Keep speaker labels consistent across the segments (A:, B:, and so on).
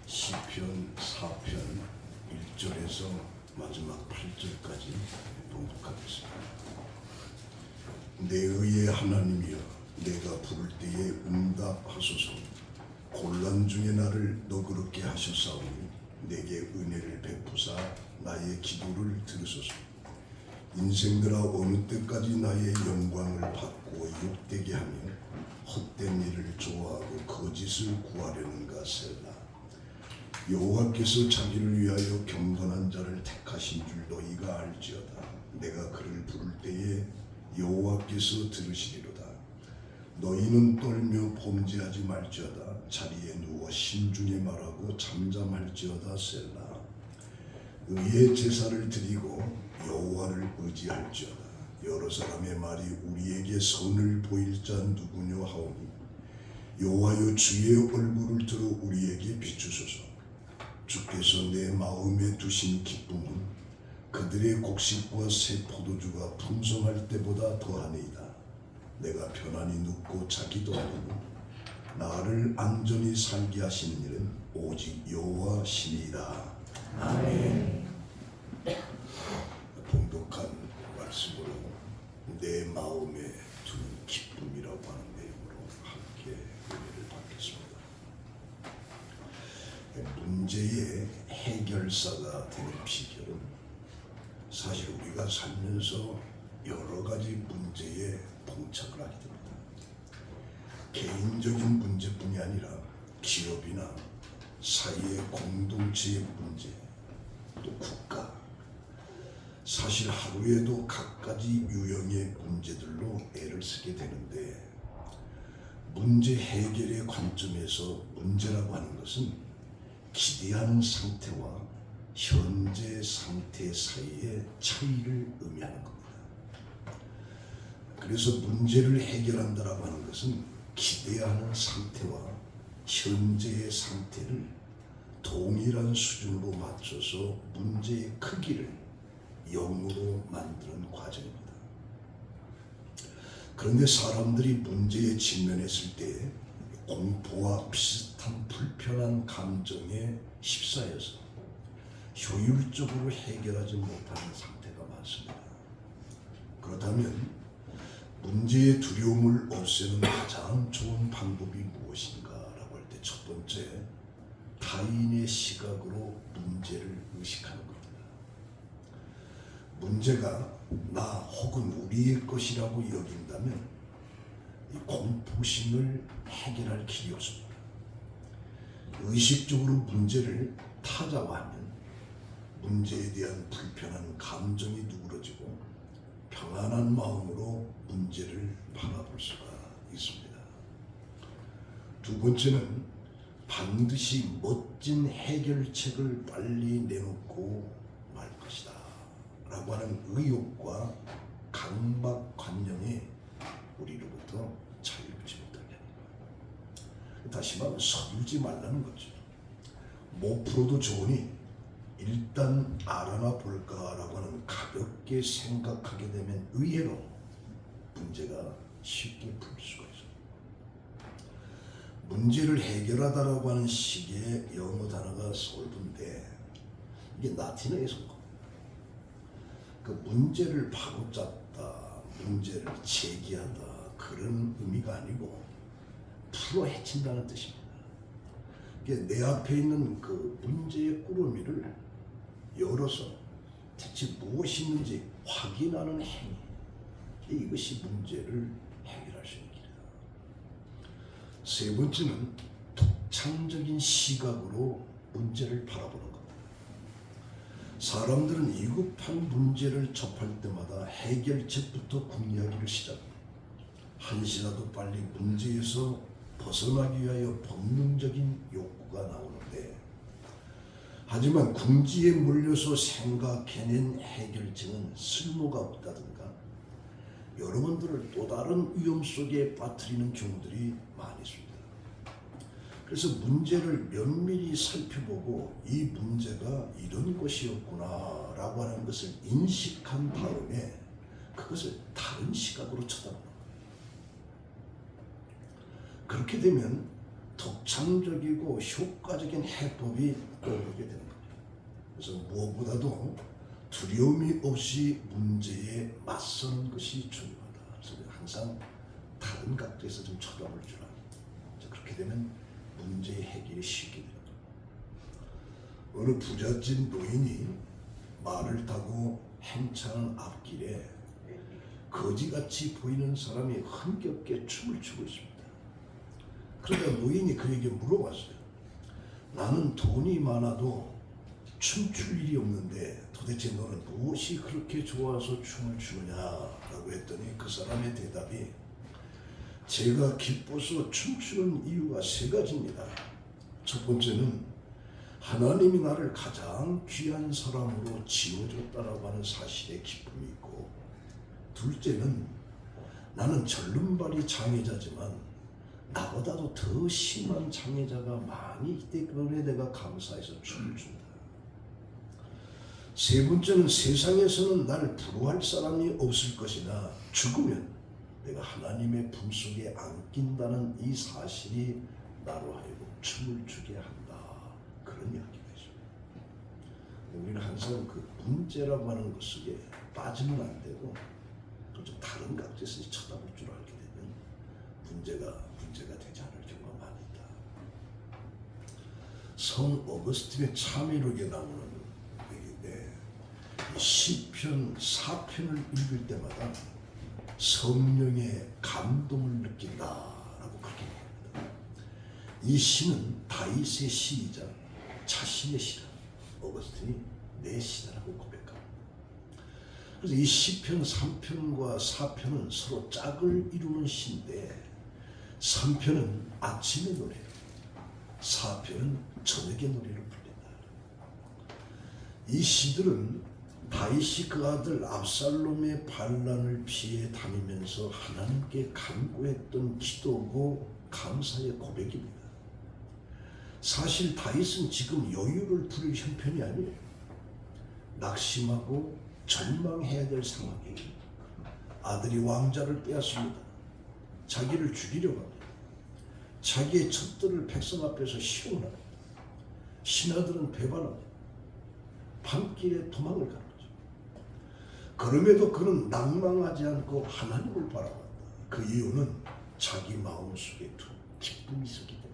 A: 시편 4편 1절에서 마지막 8절까지 봉독하겠습니다. 내 의의 하나님이여, 내가 부를 때에 응답하소서. 곤란 중에 나를 너그럽게 하셨사오니 내게 은혜를 베푸사 나의 기도를 들으소서. 인생들아, 어느 때까지 나의 영광을 받고 욕되게 하며 헛된 일을 좋아하고 거짓을 구하려는가. 셀라. 여호와께서 자기를 위하여 경건한 자를 택하신 줄 너희가 알지어다. 내가 그를 부를 때에 여호와께서 들으시리로다. 너희는 떨며 범죄하지 말지어다. 자리에 누워 신중히 말하고 잠잠할지어다. 셀라. 의의 제사를 드리고 여호와를 의지할지어다. 여러 사람의 말이 우리에게 선을 보일 자 누구뇨 하오니 여호와여, 주의 얼굴을 들어 우리에게 비추소서. 주께서 내 마음에 두신 기쁨은 그들의 곡식과 새 포도주가 풍성할 때보다 더하니이다. 내가 편안히 눕고 자기도 하고 나를 안전히 살게 하시는 일은 오직 여호와 신이라. 아멘. 봉독한 말씀으로 내 마음에 두는 기쁨이라고 하는 내용으로 함께 은혜를 받겠습니다. 문제의 해결사가 되는 비결은 사실 우리가 살면서 여러 가지 문제에 봉착을 하게 됩니다. 개인적인 문제뿐이 아니라 기업이나 사회의 공동체의 문제, 또 국가, 사실 하루에도 갖가지 유형의 문제들로 애를 쓰게 되는데, 문제 해결의 관점에서 문제라고 하는 것은 기대하는 상태와 현재 상태 사이의 차이를 의미하는 겁니다. 그래서 문제를 해결한다라고 하는 것은 기대하는 상태와 현재의 상태를 동일한 수준으로 맞춰서 문제의 크기를 0으로 만드는 과정입니다. 그런데 사람들이 문제에 직면했을 때 공포와 비슷한 불편한 감정에 휩싸여서 효율적으로 해결하지 못하는 상태가 많습니다. 그렇다면 문제의 두려움을 없애는 가장 좋은 방법이 무엇인가라고 할 때 첫 번째, 타인의 시각으로 문제를 의식하는 겁니다. 문제가 나 혹은 우리의 것이라고 여긴다면 이 공포심을 해결할 길이 없습니다. 의식적으로 문제를 타자화하면 문제에 대한 불편한 감정이 누그러지고 평안한 마음으로 문제를 바라볼 수가 있습니다. 두 번째는 반드시 멋진 해결책을 빨리 내놓고 말 것이다 라고 하는 의욕과 강박관념이 우리로부터 자유롭지 못하게 합니다. 다시 말하면 서두르지 말라는 거죠. 못 풀어도 좋으니 일단 알아나 볼까라고 하는 가볍게 생각하게 되면 의외로 문제가 쉽게 풀릴 수가 있어요. 문제를 해결하다라고 하는 식의 영어 단어가 솔브인데 이게 라틴어에서 온 겁니다. 그 문제를 바로잡다, 문제를 제기하다 그런 의미가 아니고 풀어 헤친다는 뜻입니다. 내 앞에 있는 그 문제의 꾸러미를 열어서 대체 무엇이 있는지 확인하는 행위, 이것이 문제를 해결할 수 있는 길이다. 세 번째는 독창적인 시각으로 문제를 바라보는 겁니다. 사람들은 위급한 문제를 접할 때마다 해결책부터 궁리하기를 시작합니다. 한시라도 빨리 문제에서 벗어나기 위하여 본능적인 욕구가 나오는데, 하지만 궁지에 몰려서 생각해낸 해결책은 쓸모가 없다든가 여러분들을 또 다른 위험 속에 빠뜨리는 경우들이 많이 있습니다. 그래서 문제를 면밀히 살펴보고 이 문제가 이런 것이었구나 라고 하는 것을 인식한 다음에 그것을 다른 시각으로 쳐다보는 거예요. 그렇게 되면 독창적이고 효과적인 해법이 떠오르게 되는 거죠. 그래서 무엇보다도 두려움이 없이 문제에 맞서는 것이 중요하다. 그래서 항상 다른 각도에서 좀 쳐다볼 줄 알아요. 그렇게 되면 문제의 해결이 쉽게 됩니다. 어느 부잣집 노인이 말을 타고 행차하는 앞길에 거지같이 보이는 사람이 흥겹게 춤을 추고 있습니다. 그러다 노인이 그에게 물어봤어요. 나는 돈이 많아도 춤출 일이 없는데 도대체 너는 무엇이 그렇게 좋아서 춤을 추느냐라고 했더니 그 사람의 대답이 제가 기뻐서 춤추는 이유가 세 가지입니다. 첫 번째는 하나님이 나를 가장 귀한 사람으로 지어줬다라고 하는 사실에 기쁨이 있고, 둘째는 나는 절름발이 장애자지만 나보다도 더 심한 장애자가 많이 있기 때문에 내가 감사해서 춤을 춘다. 세 번째는 세상에서는 나를 부러워할 사람이 없을 것이나 죽으면 내가 하나님의 품속에 안긴다는 이 사실이 나로 하여금 춤을 추게 한다. 그런 이야기가 있습니다. 우리는 항상 그 문제라고 하는 것 속에 빠지면 안 되고 좀 다른 각도에서 쳐다볼 줄 알게 되면 문제가 되지 않을 경우가 많이 있다. 성 어거스틴의 참회록에 나오는 얘기인데 시편 4편을 읽을 때마다 성령의 감동을 느낀다라고 그렇게 얘기합니다. 이 시는 다윗의 시이자 자신의 시다. 어거스틴이 내 시다라고 고백합니다. 그래서 이 시편 3편과 4편은 서로 짝을 이루는 시인데 3편은 아침의 노래, 4편은 저녁의 노래로 불린다. 이 시들은 다윗이 그 아들 압살롬의 반란을 피해 다니면서 하나님께 간구했던 기도고 감사의 고백입니다. 사실 다윗은 지금 여유를 부릴 형편이 아니에요. 낙심하고 절망해야 될 상황이에요. 아들이 왕자를 빼앗습니다. 자기를 죽이려고 합니다. 자기의 첩들을 백성 앞에서 시험합니다. 신하들은 배반합니다. 밤길에 도망을 가는 거죠. 그럼에도 그는 낭망하지 않고 하나님을 바라본다. 그 이유는 자기 마음속에 기쁨이 있었기 때문입니다.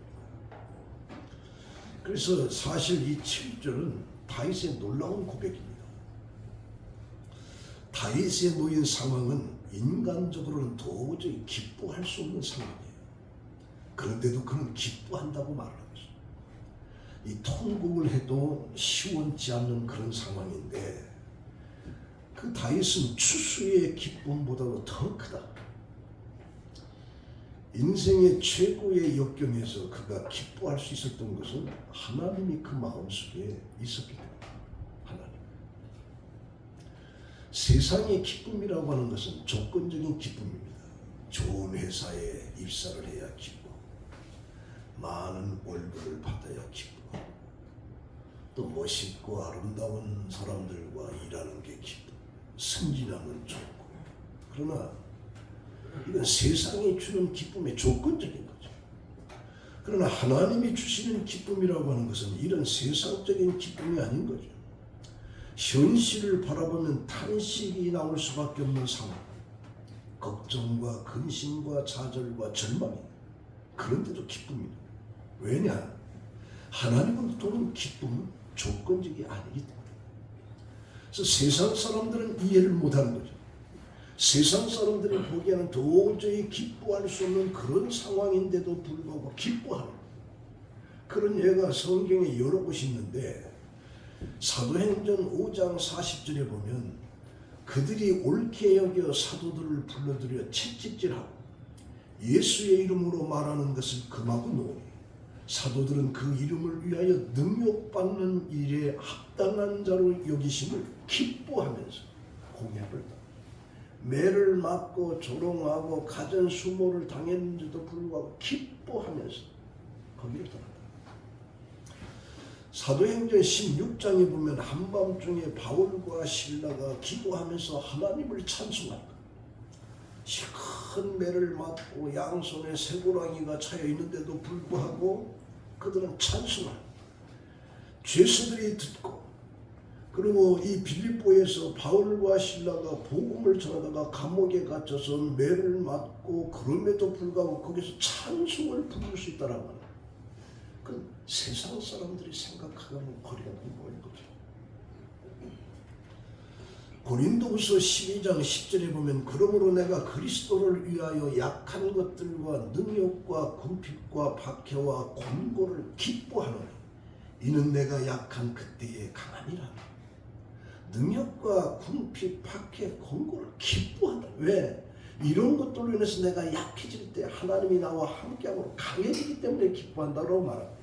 A: 그래서 사실 이 7절은 다윗의 놀라운 고백입니다. 다윗의 놓인 상황은 인간적으로는 도저히 기뻐할 수 없는 상황이에요. 그런데도 그는 기뻐한다고 말을 하고 있어요. 이 통곡을 해도 시원치 않는 그런 상황인데 그 다윗은 추수의 기쁨보다도 더 크다. 인생의 최고의 역경에서 그가 기뻐할 수 있었던 것은 하나님이 그 마음속에 있었기 때문입니다. 하나님. 세상의 기쁨이라고 하는 것은 조건적인 기쁨입니다. 좋은 회사에 입사를 해야 기뻐. 많은 월급을 받아야 기뻐. 또 멋있고 아름다운 사람들과 일하는 게 기뻐. 승진하면 좋고. 그러나 이건 세상이 주는 기쁨의 조건적인 거죠. 그러나 하나님이 주시는 기쁨이라고 하는 것은 이런 세상적인 기쁨이 아닌 거죠. 현실을 바라보면 탄식이 나올 수밖에 없는 상황, 걱정과 근심과 좌절과 절망이, 그런데도 기쁨입니다. 왜냐? 하나님은 또는 기쁨은 조건적이 아니기 때문에. 그래서 세상 사람들은 이해를 못하는 거죠. 세상 사람들이 보기에는 도저히 기뻐할 수 없는 그런 상황인데도 불구하고 기뻐하는 그런 예가 성경에 여러 곳이 있는데 사도행전 5장 40절에 보면 그들이 옳게 여겨 사도들을 불러들여 채찍질하고 예수의 이름으로 말하는 것을 금하고 놓으니 사도들은 그 이름을 위하여 능욕받는 일에 합당한 자로 여기심을 기뻐하면서 공약을 합니다. 매를 맞고 조롱하고 가전 수모를 당했는데도 불구하고 기뻐하면서 거기를 떠났다. 사도행전 16장에 보면 한밤중에 바울과 실라가 기도하면서 하나님을 찬송한다. 실컷 큰 매를 맞고 양손에 쇠고랑이가 차여 있는데도 불구하고 그들은 찬송을 죄수들이 듣고, 그리고 이 빌립보에서 바울과 실라가 복음을 전하다가 감옥에 갇혀서 매를 맞고 그럼에도 불구하고 거기서 찬송을 부를 수 있다라는 거예요. 그 세상 사람들이 생각하는 거리가 뭐인 거죠. 고린도후서 12장 10절에 보면 그러므로 내가 그리스도를 위하여 약한 것들과 능욕과 궁핍과 박해와 곤고를 기뻐하노니 이는 내가 약한 그때에 강하니라. 능욕과 궁핍, 박해, 곤고를 기뻐한다. 왜? 이런 것들로 인해서 내가 약해질 때 하나님이 나와 함께하고 강해지기 때문에 기뻐한다고 말합니다.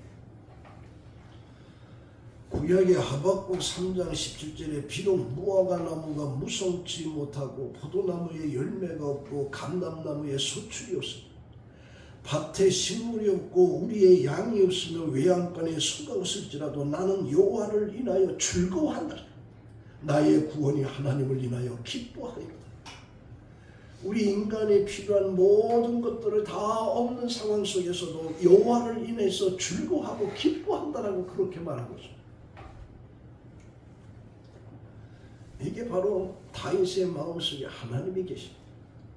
A: 구약의 하박국 3장 17절에 비록 무화과 나무가 무성치 못하고 포도나무에 열매가 없고 감람나무에 소출이 없으며 밭에 식물이 없고 우리의 양이 없으며 외양간에 소가 없을지라도 나는 여호와를 인하여 즐거워한다. 나의 구원이 하나님을 인하여 기뻐하리로다. 우리 인간이 필요한 모든 것들을 다 없는 상황 속에서도 여호와를 인해서 즐거워하고 기뻐한다라고 그렇게 말하고 있습니다. 이게 바로 다윗의 마음속에 하나님이 계십니다.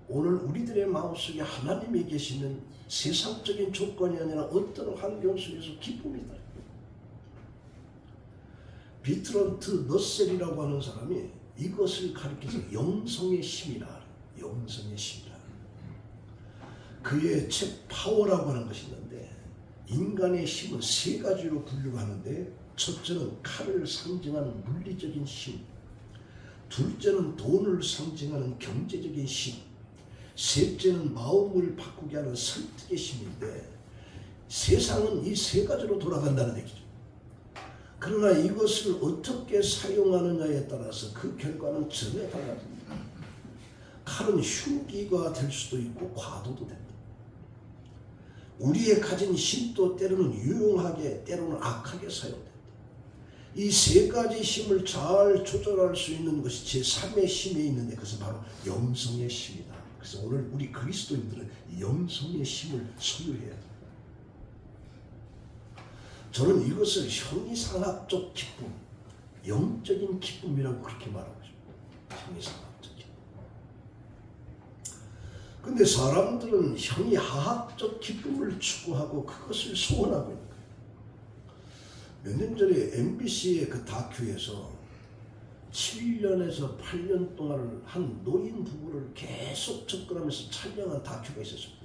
A: 오늘 우리들의 마음속에 하나님이 계시는 세상적인 조건이 아니라 어떤 환경 속에서 기쁨이다. 비트런트 너셀이라고 하는 사람이 이것을 가리켜서 영성의 힘이라, 영성의 힘이라. 그의 책 파워라고 하는 것이 있는데 인간의 힘은 세 가지로 분류가 하는데 첫째는 칼을 상징하는 물리적인 힘, 둘째는 돈을 상징하는 경제적인 힘, 셋째는 마음을 바꾸게 하는 설득의 힘인데 세상은 이 세 가지로 돌아간다는 얘기죠. 그러나 이것을 어떻게 사용하느냐에 따라서 그 결과는 전혀 달라집니다. 칼은 흉기가 될 수도 있고 과도도 된다. 우리의 가진 힘도 때로는 유용하게 때로는 악하게 사용된다. 이 세 가지 힘을 잘 조절할 수 있는 것이 제3의 힘이 있는데 그것은 바로 영성의 힘이다. 그래서 오늘 우리 그리스도인들은 영성의 힘을 소유해야 합니다. 저는 이것을 형이상학적 기쁨, 영적인 기쁨이라고 그렇게 말하고 싶어요. 형이상학적 기쁨. 근데 사람들은 형이하학적 기쁨을 추구하고 그것을 소원하고 있는 거예요. 몇 년 전에 MBC의 그 다큐에서 7년에서 8년 동안을 한 노인 부부를 계속 접근하면서 촬영한 다큐가 있었습니다.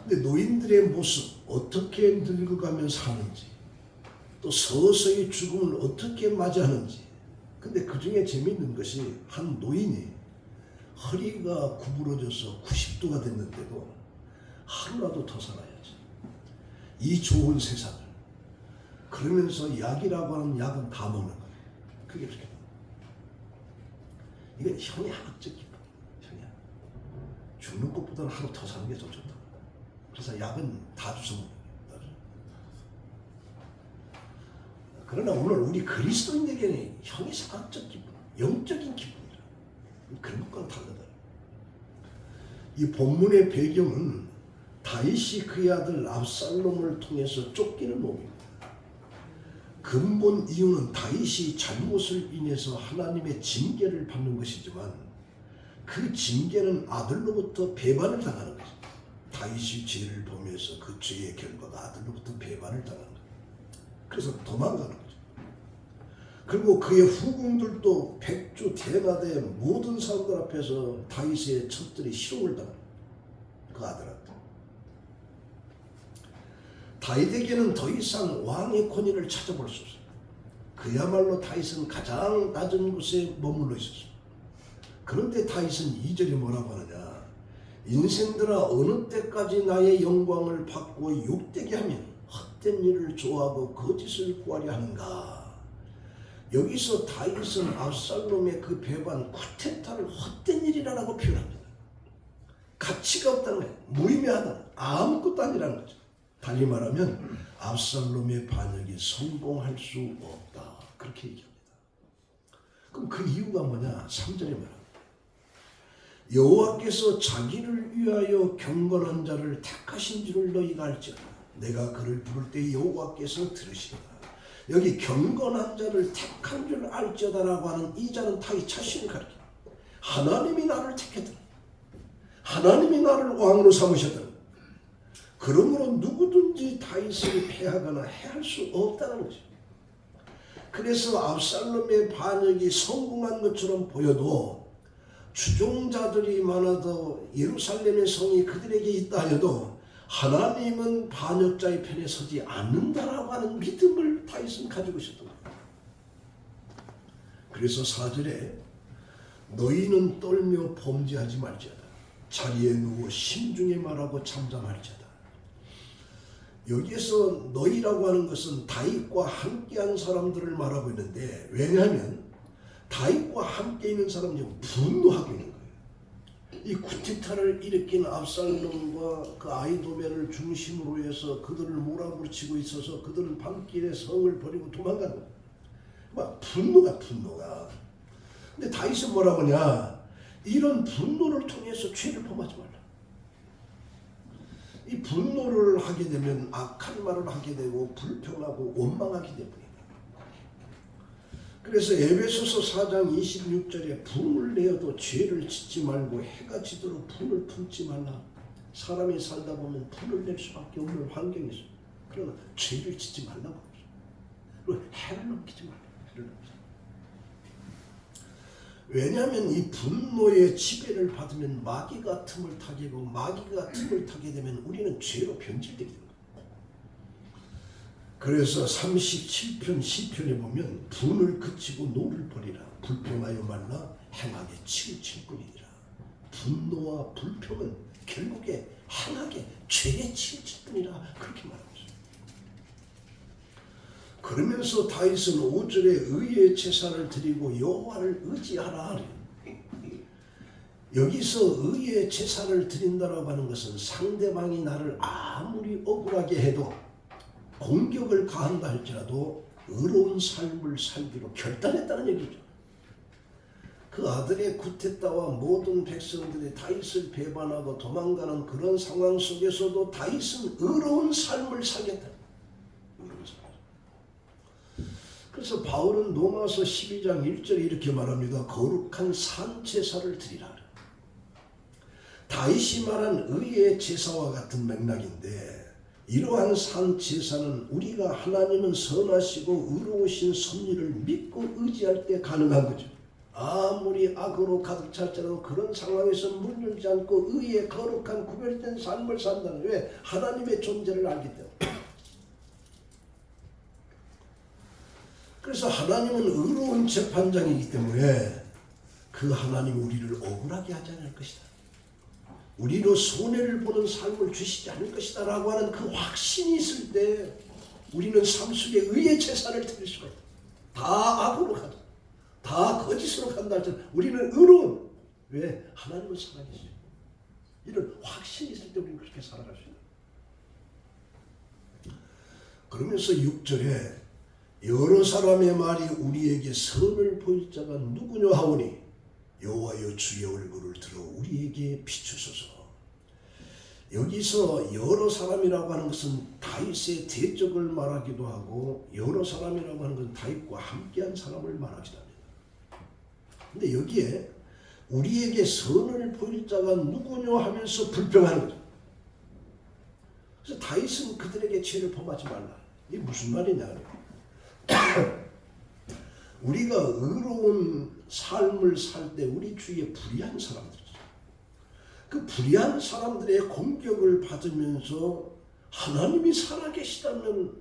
A: 근데 노인들의 모습, 어떻게 늙어가며 사는지, 또 서서히 죽음을 어떻게 맞이하는지. 근데 그 중에 재미있는 것이 한 노인이 허리가 구부러져서 90도가 됐는데도 하루라도 더 살아야지. 이 좋은 세상을. 그러면서 약이라고 하는 약은 다 먹는 거예요. 그게 그렇게. 이건 형이학적 기쁨. 형이학. 죽는 것보다는 하루 더 사는 게 더 좋다. 그래서 약은 다 주워 먹는 거예요. 그러나 오늘 우리 그리스도인에게는 형이학적 기쁨, 영적인 기쁨이라. 그런 것과는 다르다. 이 본문의 배경은 다윗이 그의 아들 압살롬을 통해서 쫓기는 몸입니다. 근본 이유는 다윗이 잘못을 인해서 하나님의 징계를 받는 것이지만 그 징계는 아들로부터 배반을 당하는 것입니다. 다윗이 죄를 범해서 그 죄의 결과가 아들로부터 배반을 당하는 거예요. 그래서 도망가는 거죠. 그리고 그의 후궁들도 백주 대마대 모든 사람들 앞에서 다윗의 첩들이 희롱을 당하는 거예요. 그 아들한테. 다윗에게는 더 이상 왕의 권위를 찾아볼 수 없어요. 그야말로 다윗은 가장 낮은 곳에 머물러 있었어요. 그런데 다윗은 2절에 뭐라고 하느냐. 인생들아 어느 때까지 나의 영광을 받고 욕되게 하면 헛된 일을 좋아하고 거짓을 구하려 하는가. 여기서 다윗은 압살롬의 그 배반 쿠데타를 헛된 일이라고 표현합니다. 가치가 없다는 거예요. 무의미하다. 아무것도 아니라는 거죠. 달리 말하면 압살롬의 반역이 성공할 수 없다. 그렇게 얘기합니다. 그럼 그 이유가 뭐냐? 3절에 말합니다. 여호와께서 자기를 위하여 경건한 자를 택하신 줄을 너희가 알지어다. 내가 그를 부를 때 여호와께서 들으시리라. 여기 경건한 자를 택한 줄 알지어다라고 하는 이 자는 다윗 자신을 가리켜. 하나님이 나를 택했다. 하나님이 나를 왕으로 삼으셨다. 그러므로 누구든지 다윗을 패하거나 해할 수 없다는 거죠. 그래서 압살롬의 반역이 성공한 것처럼 보여도 추종자들이 많아도 예루살렘의 성이 그들에게 있다 하여도 하나님은 반역자의 편에 서지 않는다라고 하는 믿음을 다윗은 가지고 있었던 거예요. 그래서 4절에 너희는 떨며 범죄하지 말지어다. 자리에 누워 심중에 말하고 잠잠할지어다. 여기에서 너희라고 하는 것은 다윗과 함께한 사람들을 말하고 있는데, 왜냐하면 다윗과 함께 있는 사람들이 분노하고 있는 거예요. 이 쿠데타를 일으킨 압살롬과 그 아히도멜을 중심으로 해서 그들을 몰아붙이고 있어서 그들은 밤길에 성을 버리고 도망가는 거예요. 막 분노가. 근데 다윗은 뭐라고 하냐? 이런 분노를 통해서 죄를 범하지 말라. 이 분노를 하게 되면 악한 말을 하게 되고 불평하고 원망하게 됩니다. 그래서 에베소서 4장 26절에 분을 내어도 죄를 짓지 말고 해가 지도록 분을 품지 말라. 사람이 살다 보면 분을 낼 수밖에 없는 환경이 있어요. 그러나 죄를 짓지 말라고 합니다. 그리고 해를 넘기지 말라. 해를 넘기지. 왜냐하면 이 분노의 지배를 받으면 마귀가 틈을 타게 되고 마귀가 틈을 타게 되면 우리는 죄로 변질되게 됩니다. 그래서 37편 시편에 보면 분을 그치고 노를 버리라. 불평하여 말라. 행하게 치우칠 뿐이니라. 분노와 불평은 결국에 행하게 죄에 치우칠 뿐이라 그렇게 말하고 있습니다. 그러면서 다윗은 5절에 의의 제사를 드리고 여호와를 의지하라. 여기서 의의 제사를 드린다라고 하는 것은 상대방이 나를 아무리 억울하게 해도 공격을 가한다 할지라도 의로운 삶을 살기로 결단했다는 얘기죠. 그 아들의 쿠데타와 모든 백성들이 다윗을 배반하고 도망가는 그런 상황 속에서도 다윗은 의로운 삶을 살겠다. 그래서 바울은 로마서 12장 1절에 이렇게 말합니다. 거룩한 산제사를 드리라. 다윗이 말한 의의 제사와 같은 맥락인데, 이러한 산제사는 우리가 하나님은 선하시고 의로우신 섭리를 믿고 의지할 때 가능한 거죠. 아무리 악으로 가득 찰지라도 그런 상황에서 물들지 않고 의의 거룩한 구별된 삶을 산다는, 왜? 하나님의 존재를 알기 때문에. 그래서 하나님은 의로운 재판장이기 때문에 그 하나님은 우리를 억울하게 하지 않을 것이다. 우리로 손해를 보는 삶을 주시지 않을 것이다 라고 하는 그 확신이 있을 때 우리는 삶 속에 의의 제사를 드릴 수가 있다. 다 악으로 가도, 다 거짓으로 간다 할지라도 우리는 의로운, 왜? 하나님은 살아계시죠. 이런 확신이 있을 때 우리는 그렇게 살아갈 수 있다. 그러면서 6절에 여러 사람의 말이 우리에게 선을 보일 자가 누구냐 하오니 여호와여 주의 얼굴을 들어 우리에게 비추소서. 여기서 여러 사람이라고 하는 것은 다윗의 대적을 말하기도 하고 여러 사람이라고 하는 것은 다윗과 함께한 사람을 말하기도 합니다. 근데 여기에 우리에게 선을 보일 자가 누구냐 하면서 불평하는 거죠. 그래서 다윗은 그들에게 죄를 범하지 말라. 이게 무슨 말이냐? 우리가 의로운 삶을 살 때 우리 주위에 불의한 사람들이죠. 그 불의한 사람들의 공격을 받으면서 하나님이 살아계시다면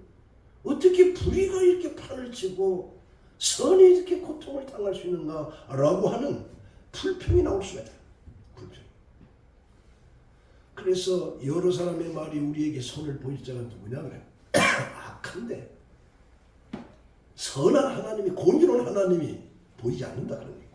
A: 어떻게 불의가 이렇게 판을 치고 선이 이렇게 고통을 당할 수 있는가라고 하는 불평이 나올 수가 있다. 불평. 그래서 여러 사람의 말이 우리에게 선을 보일 자가 누구냐 그래요. 악한데 선한 하나님이, 공의로운 하나님이 보이지 않는다 그런 얘기죠.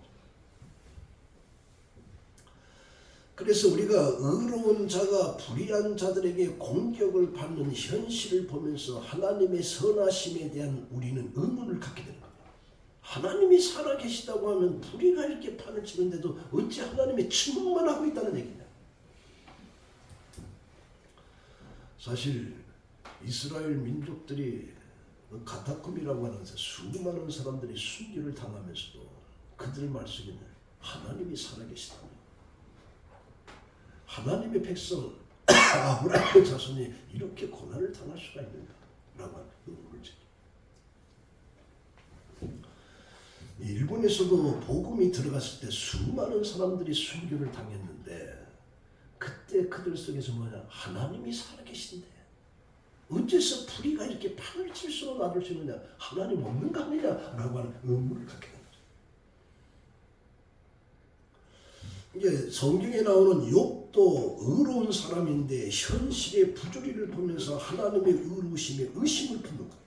A: 그래서 우리가 의로운 자가 불의한 자들에게 공격을 받는 현실을 보면서 하나님의 선하심에 대한 우리는 의문을 갖게 되는 겁니다. 하나님이 살아계시다고 하면 불의가 이렇게 판을 치는데도 어찌 하나님의 침묵만 하고 있다는 얘기냐. 사실 이스라엘 민족들이 가타쿰이라고 하는 수많은 사람들이 순교를 당하면서도 그들 말씀에는 하나님이 살아계시다며, 하나님의 백성 아브라함의 자손이 이렇게 고난을 당할 수가 있는가 라고 하는 의문을 제기. 일본에서도 복음이 들어갔을 때 수많은 사람들이 순교를 당했는데 그때 그들 속에서 뭐냐, 하나님이 살아계신데 어째서 불의가 이렇게 판을 칠수록 놔둘 수 있느냐, 하나님 없는 거 아니냐라고 하는 의문을 갖게 됩니다. 이게 성경에 나오는 욥도 의로운 사람인데 현실의 부조리를 보면서 하나님의 의로우심에 의심을 품는 거예요.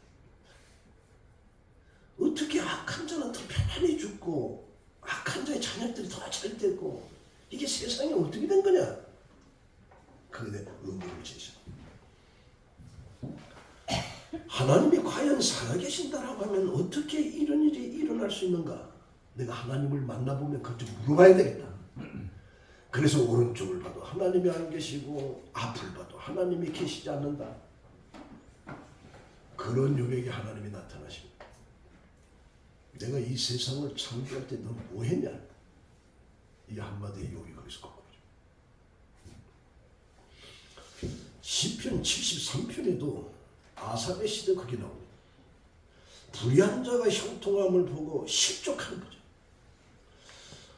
A: 어떻게 악한 자는 더 편안히 죽고 악한 자의 자녀들이 더 잘 되고 이게 세상에 어떻게 된 거냐? 그에 의문을 제시합니다. 하나님이 과연 살아계신다라고 하면 어떻게 이런 일이 일어날 수 있는가? 내가 하나님을 만나보면 그것 좀 물어봐야 되겠다. 그래서 오른쪽을 봐도 하나님이 안 계시고 앞을 봐도 하나님이 계시지 않는다. 그런 욥에게 하나님이 나타나십니다. 내가 이 세상을 창조할 때 너 뭐했냐? 이 한마디에 욥이 거기서 거꾸로죠. 시편 73편에도 아삽의 시대 그게 나옵니다. 불의한 자가 형통함을 보고 실족하는 거죠.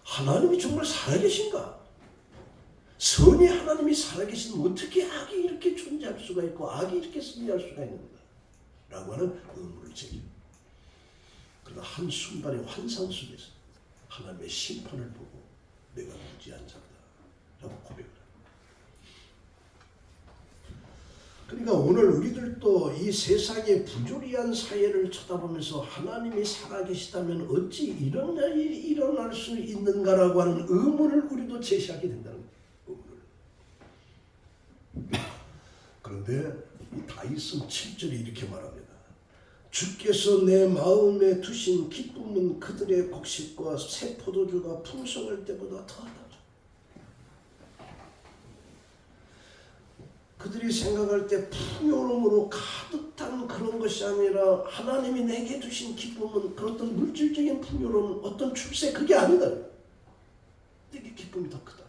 A: 하나님이 정말 살아계신가? 선의 하나님이 살아계시면 어떻게 악이 이렇게 존재할 수가 있고 악이 이렇게 승리할 수가 있는가? 라고 하는 의문을 제기합니다. 그러나 한순간의 환상 속에서 하나님의 심판을 보고 내가 무지한 자다 라고 고백을 합니다. 그러니까 오늘 우리들도 이 세상의 부조리한 사회를 쳐다보면서 하나님이 살아계시다면 어찌 이런 일이 일어날 수 있는가라고 하는 의문을 우리도 제시하게 된다는 거예요. 그런데 다윗은 7절에 이렇게 말합니다. 주께서 내 마음에 두신 기쁨은 그들의 곡식과 새 포도주가 풍성할 때보다 더하다. 그들이 생각할 때 풍요로움으로 가득한 그런 것이 아니라 하나님이 내게 두신 기쁨은 그 어떤 물질적인 풍요로움, 어떤 출세, 그게 아니다. 내게 기쁨이 더 크다.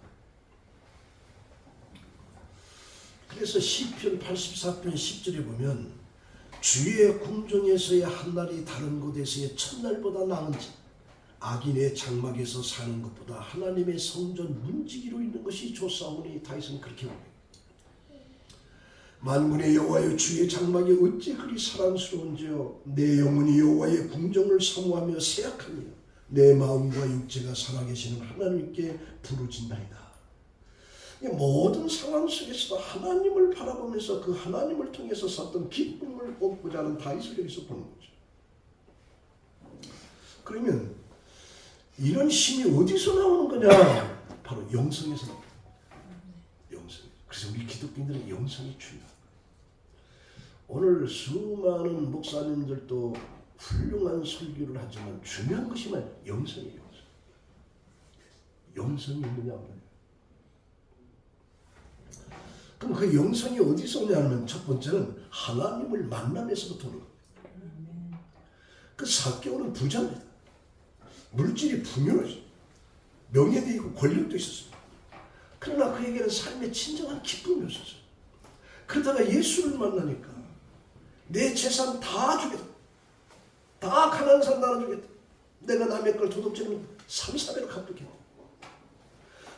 A: 그래서 시편 84편 10절에 보면 주의 궁정에서의 한날이 다른 곳에서의 첫날보다 나은지 악인의 장막에서 사는 것보다 하나님의 성전 문지기로 있는 것이 좋사오니 다윗은 그렇게 옵니다. 만군의 여호와여 주의 장막이 어찌 그리 사랑스러운지요. 내 영혼이 여호와의 궁정을 사모하며 새약하며 내 마음과 육체가 살아계시는 하나님께 부르짖나이다. 모든 상황 속에서도 하나님을 바라보면서 그 하나님을 통해서 샀던 기쁨을 얻고자 하는 다윗을 여기서 보는 거죠. 그러면 이런 힘이 어디서 나오는 거냐? 바로 영성에서 나옵니다. 영성. 그래서 우리 기독교인들은 영성이 중요합니다. 오늘 수많은 목사님들도 훌륭한 설교를 하지만 중요한 것이 영성이에요. 영성이 있느냐 없느냐. 그럼 그 영성이 어디서 오냐면 첫 번째는 하나님을 만남에서부터 오는 겁니다. 그 삭개오는 부자입니다. 물질이 풍요했어요. 명예도 있고 권력도 있었습니다. 그러나 그에게는 삶의 진정한 기쁨이 없었어요. 그러다가 예수를 만나니까 내 재산 다 주겠다. 다 가난한 사람 나눠주겠다. 내가 남의 걸 도둑질하면 3-4배로 갚겠다.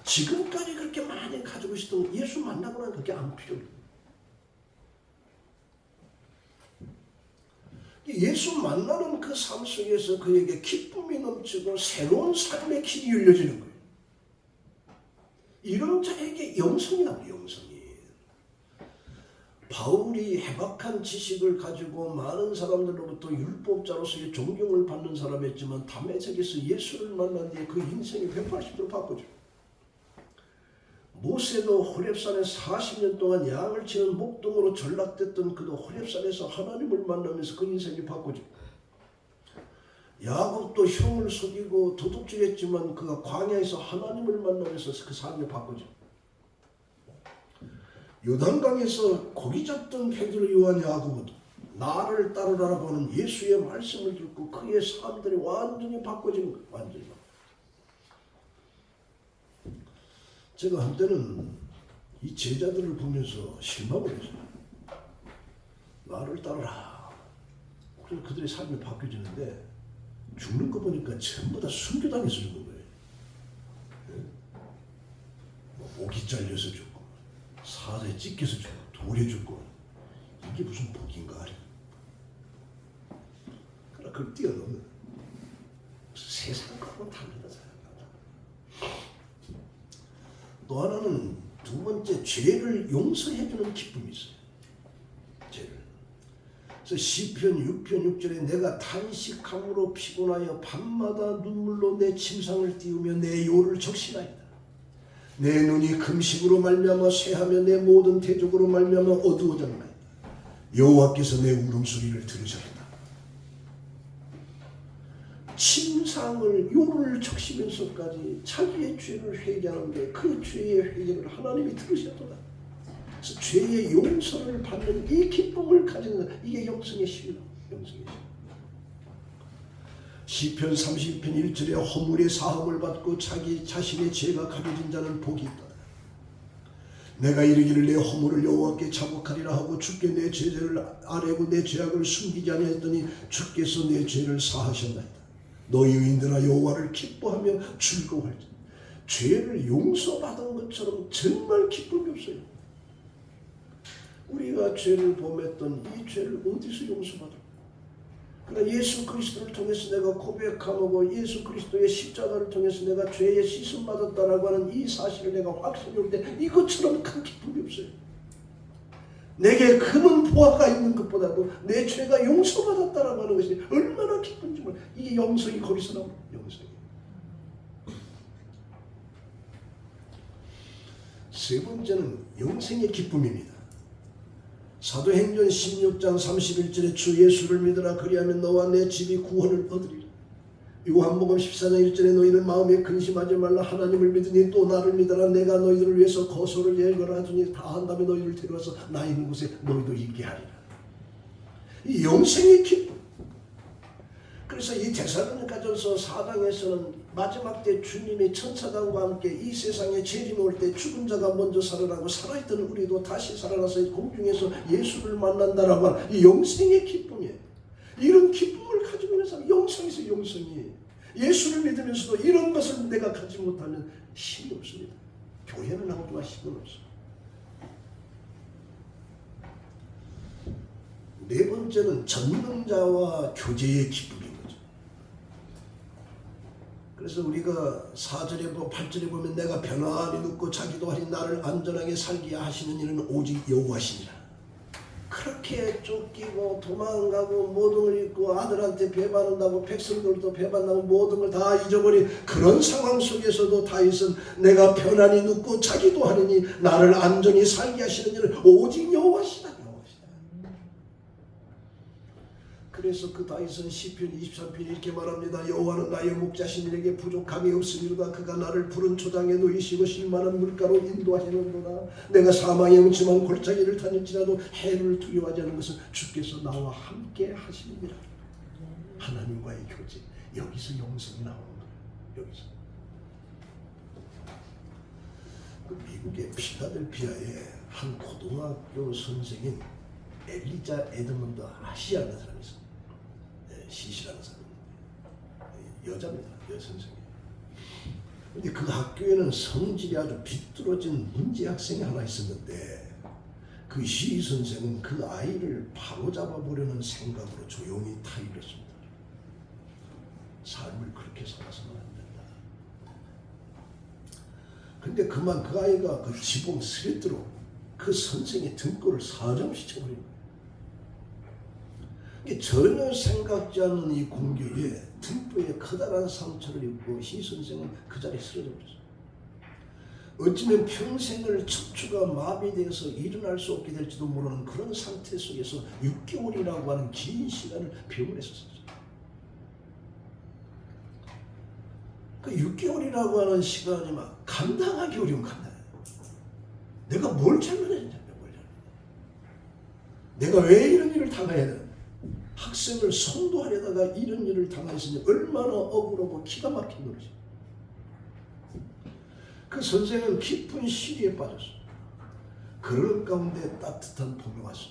A: 지금까지 그렇게 많이 가지고 있었던 예수 만나고 나면 그게 안 필요해요. 예수 만나는 그 삶 속에서 그에게 기쁨이 넘치고 새로운 삶의 길이 열려지는 거예요. 이런 자에게 영성이 나와요. 영성이. 바울이 해박한 지식을 가지고 많은 사람들로부터 율법자로서의 존경을 받는 사람이었지만 다메섹에서 예수를 만난 뒤에 그 인생이 180도로 바뀌죠. 모세도 호렙산에 40년 동안 양을 치는 목동으로 전락됐던 그도 호렙산에서 하나님을 만나면서 그 인생이 바뀌죠. 야곱도 형을 속이고 도둑질했지만 그가 광야에서 하나님을 만나면서 그 삶을 바꾸죠. 요단강에서 고기 잡던 베드로, 요한, 야고보도 나를 따르라고 하는 예수의 말씀을 듣고 그의 삶들이 완전히 바꿔진 거예요. 완전히. 제가 한때는 이 제자들을 보면서 실망을 했어요. 나를 따르라. 그래서 그들의 삶이 바뀌어지는데 죽는 거 보니까 전부 다 순교당해서 죽는 거예요. 목이 잘려서 죽고 사자에 찢겨서 죽고 돌에 죽고 이게 무슨 복인가. 그러나 그걸 뛰어넘는 세상과는 다르다. 또 하나는 두 번째, 죄를 용서해주는 기쁨이 있어요. 죄를. 그래서 시편 6편 6절에 내가 탄식함으로 피곤하여 밤마다 눈물로 내 침상을 띄우며 내 요를 적시나이다. 내 눈이 금식으로 말미암아 쇠하며 내 모든 대적으로 말미암아 어두워졌나이다. 여호와께서 내 울음소리를 들으셨다. 침상을 요를 적시면서까지 자기의 죄를 회개하는데 그 죄의 회개를 하나님이 들으셨도다. 그래서 죄의 용서를 받는 이 기쁨을 가지는 이게 영성의 힘이다. 영성의 힘. 시편 30편 1절에 허물의 사함을 받고 자기 자신의 죄가 가려진 자는 복이 있다. 내가 이르기를 내 허물을 여호와께 자복하리라 하고 주께 내 죄를 아뢰고 내 죄악을 숨기지 아니하였더니 주께서 내 죄를 사하셨나이다. 너희 의인들아 여호와를 기뻐하며 즐거워할지. 죄를 용서받은 것처럼 정말 기쁨이 없어요. 우리가 죄를 범했던 이 죄를 어디서 용서받을까? 그러나 예수 그리스도를 통해서 내가 고백하고 예수 그리스도의 십자가를 통해서 내가 죄에 씻음 받았다라고 하는 이 사실을 내가 확신이 올 때 이것처럼 큰 기쁨이 없어요. 내게 금은 보화가 있는 것보다도 내 죄가 용서받았다라고 하는 것이 얼마나 기쁜지 몰라. 이게 영성이 거기서 나오는 영성이. 세 번째는 영생의 기쁨입니다. 사도행전 16장 31절에 주 예수를 믿으라 그리하면 너와 내 집이 구원을 얻으리라. 요한복음 14장 1절에 너희는 마음에 근심하지 말라. 하나님을 믿으니 또 나를 믿으라. 내가 너희들을 위해서 거소를 예언하더니 다 한 다음에 너희를 데려와서 나 있는 곳에 너희도 있게 하리라. 이 영생의 기쁨. 그래서 이 데살로니가전서 4장에서는 마지막 때 주님이 천사장과 함께 이 세상에 재림이 올 때 죽은 자가 먼저 살아나고 살아있던 우리도 다시 살아나서 공중에서 예수를 만난다라고 하는 이 영생의 기쁨이에요. 이런 기쁨을 가지고 있는 사람, 영성에서 영성이. 예수를 믿으면서도 이런 것을 내가 갖지 못하면 힘이 없습니다. 교회는 나오지만 힘은 없어요. 네 번째는 전능자와 교제의 기쁨인 거죠. 그래서 우리가 4절에 8절에 보면 내가 편안히 눕고 자기도 하니 나를 안전하게 살게 하시는 이는 오직 여호와시니라. 그렇게 쫓기고 도망가고 모든 걸 잃고 아들한테 배반한다고 백성들도 배반하고 모든 걸 다 잊어버린 그런 상황 속에서도 다윗은 내가 편안히 눕고 자기도 하느니 나를 안전히 살게 하시는 이는 오직 여호와시다. 그래서 그 다윗은 시편 23편에 이렇게 말합니다. 여호와는 나의 목자신 내게 부족함이 없으리로다. 그가 나를 푸른 초장에 누이시고 쉴만한 물가로 인도하시는도다. 내가 사망의 음침한 골짜기를 다닐지라도 해를 두려워하지 않는 것은 주께서 나와 함께 하시느니라. 하나님과의 교제. 여기서 영성이 나오는 거예요. 여기서. 그 미국의 필라델피아에 한 고등학교 선생인 엘리자 에드먼드 아시아라는 사람이 있어요. 시시라는 사람, 여자입니다. 여선생님. 근데 그 학교에는 성질이 아주 비뚤어진 문제 학생이 하나 있었는데 그 시 선생은 그 아이를 바로잡아 보려는 생각으로 조용히 타입했습니다. 삶을 그렇게 살아서는 안 된다. 근데 그만 그 아이가 그 지붕 스레트로 그 선생의 등골을 사정시켜버린 거예요. 전혀 생각지 않는 이 공격에 등뼈에 커다란 상처를 입고 시 선생은 그 자리에 쓰러져 버렸어요. 어쩌면 평생을 척추가 마비되어서 일어날 수 없게 될지도 모르는 그런 상태 속에서 6개월이라고 하는 긴 시간을 병원에서 썼어요. 그 6개월이라고 하는 시간이 막 감당하기 어려운 감당이에요. 내가 뭘 잘못했냐, 내가 왜 이런 일을 당해야 되나? 학생을 선도하려다가 이런 일을 당했으니 얼마나 억울하고 기가 막힌 노릇이죠. 그 선생은 깊은 시리에 빠졌어. 그런 가운데 따뜻한 봄이 왔어.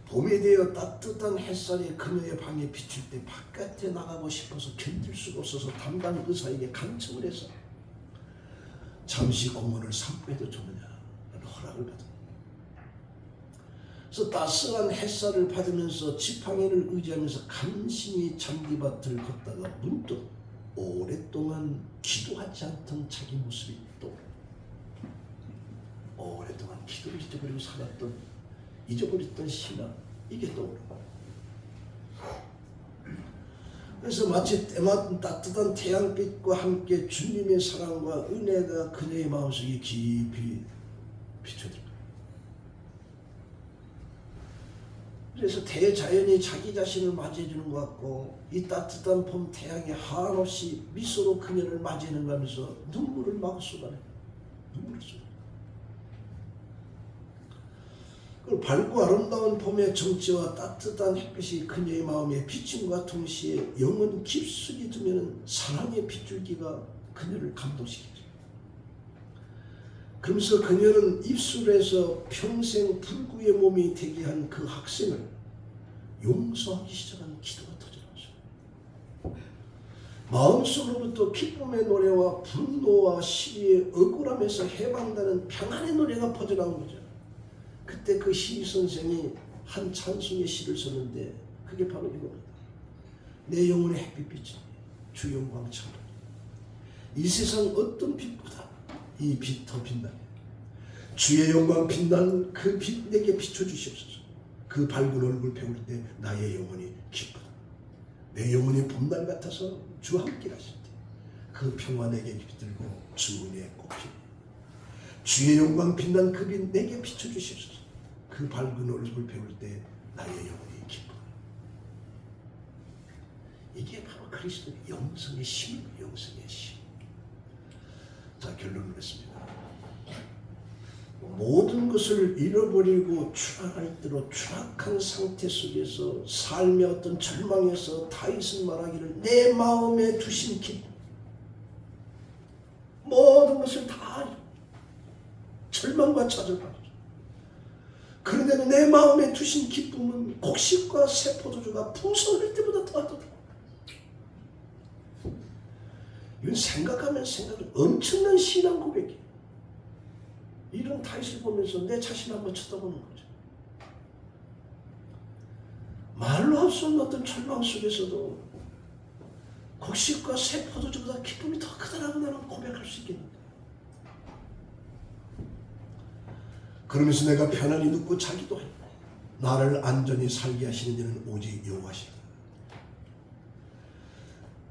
A: 봄이 되어 따뜻한 햇살이 그녀의 방에 비칠 때 바깥에 나가고 싶어서 견딜 수가 없어서 담당 의사에게 간청을 해서 잠시 공원을 산보에도 줬느냐 허락을 받았다. 그래서 따스한 햇살을 받으면서 지팡이를 의지하면서 간신히 잔디밭을 걷다가 문득 오랫동안 기도하지 않던 자기 모습이 또 오랫동안 기도를 잊어버렸던 신앙, 이게 떠오르고, 그래서 마치 때마침 따뜻한 태양빛과 함께 주님의 사랑과 은혜가 그녀의 마음속에 깊이 비춰들어요. 그래서 대자연이 자기 자신을 맞이해 주는 것 같고, 이 따뜻한 봄 태양이 한없이 미소로 그녀를 맞이하는 거 하면서 눈물을 막 쏟아내요. 눈물을 쏟아내요. 그 밝고 아름다운 봄의 정취와 따뜻한 햇빛이 그녀의 마음에 비침과 동시에 영혼 깊숙이 두면 사랑의 빗줄기가 그녀를 감동시키죠. 그러면서 그녀는 입술에서 평생 불구의 몸이 되게 한 그 학생을 용서하기 시작한 기도가 터져나왔어요. 마음속으로부터 기쁨의 노래와 분노와 시리의 억울함에서 해방되는 평안의 노래가 퍼져나온 거죠. 그때 그 시인 선생이 한 찬송의 시를 썼는데 그게 바로 이겁니다. 내 영혼의 햇빛이 주 영광 찬양. 이 세상 어떤 빛보다 이 빛 더 빛나게 주의 영광 빛나는 그 빛 내게 비춰주시옵소서. 그 밝은 얼굴 배울 때 나의 영혼이 기쁘다. 내 영혼이 봄날 같아서 주와 함께 가실 때 그 평화 내게 빛들고 주 은혜에 꽃피 주의 영광 빛난 그 빛 내게 비춰주시옵소서. 그 밝은 얼굴 배울 때 나의 영혼이 기쁘다. 이게 바로 그리스도의 영성의 심, 영성의 심. 자, 결론을 냈습니다. 모든 것을 잃어버리고 추락할 대로 추락한 상태 속에서 삶의 어떤 절망에서 다윗은 말하기를 내 마음에 두신 기쁨, 모든 것을 다 절망과 좌절받았죠. 그런데도 내 마음에 두신 기쁨은 곡식과 새 포도주가 풍성할 때보다 더하도다. 이건 생각하면 엄청난 신앙 고백이에요. 이런 다윗을 보면서 내 자신 한번 쳐다보는 거죠. 말로 할 수 없는 어떤 절망 속에서도 곡식과 새 포도주보다 기쁨이 더 크다라고 나는 고백할 수 있겠는데, 그러면서 내가 편안히 눕고 자기도 할 나를 안전히 살게 하시는 이는 오직 여호와시다.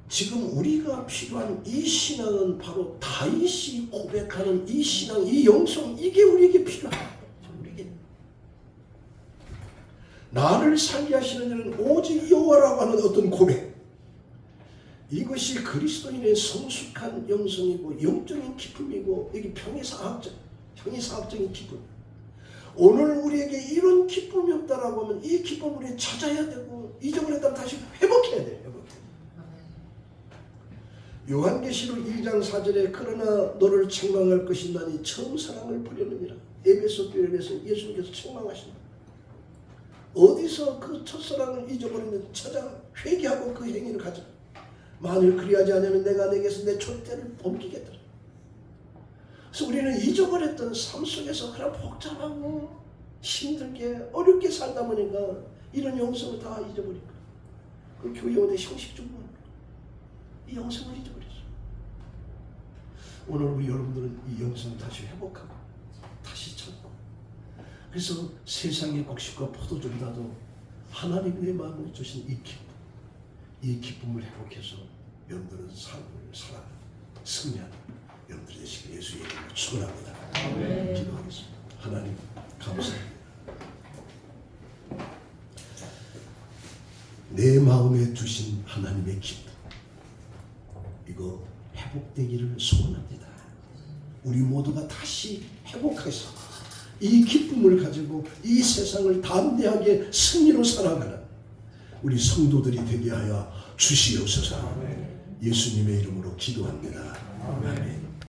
A: 지금 우리가 필요한 이 신앙은 바로 다윗이 고백하는 이 신앙, 이 영성, 이게 우리에게 필요하다. 우리에게 나를 살게 하시는 이는 오직 여호와라고 하는 어떤 고백, 이것이 그리스도인의 성숙한 영성이고 영적인 기쁨이고, 이게 형이사학적인 기쁨. 오늘 우리에게 이런 기쁨이 없다라고 하면 이 기쁨을 우리 찾아야 되고, 잊어버렸다면 다시 회복해야 돼요. 요한계시록 1장 4절에 그러나 너를 책망할 것이 나니 처음 사랑을 버렸느니라. 에베소 교회에서 예수님께서 책망하신다. 어디서 그 첫사랑을 잊어버리는 찾아 회개하고 그 행위를 가져. 만일 그리하지 않으면 내가 내게서 내 촛대를 옮기겠더라. 그래서 우리는 잊어버렸던 삶 속에서 그런 복잡하고 힘들게 어렵게 살다 보니까 이런 영성을 다 잊어버리고, 그 교회 오대 형식적으로 이 영성을 잊어버렸어. 오늘 우리 여러분들은 이 영성을 다시 회복하고 다시 찾고, 그래서 세상의 곡식과 포도주보다도 하나님이 내 마음에 주신 이 기쁨을 회복해서 여러분들은 삶을 살아가는 승리하는 여러분들이 되시길 예수의 이름으로 축원합니다. 기도하겠습니다. 하나님 감사합니다. 내 마음에 두신 하나님의 기쁨, 이 이거 회복되기를 소원합니다. 우리 모두가 다시 회복해서 이 기쁨을 가지고 이 세상을 담대하게 승리로 살아가는 우리 성도들이 되게 하여 주시옵소서. 예수님의 이름으로 기도합니다. 아멘.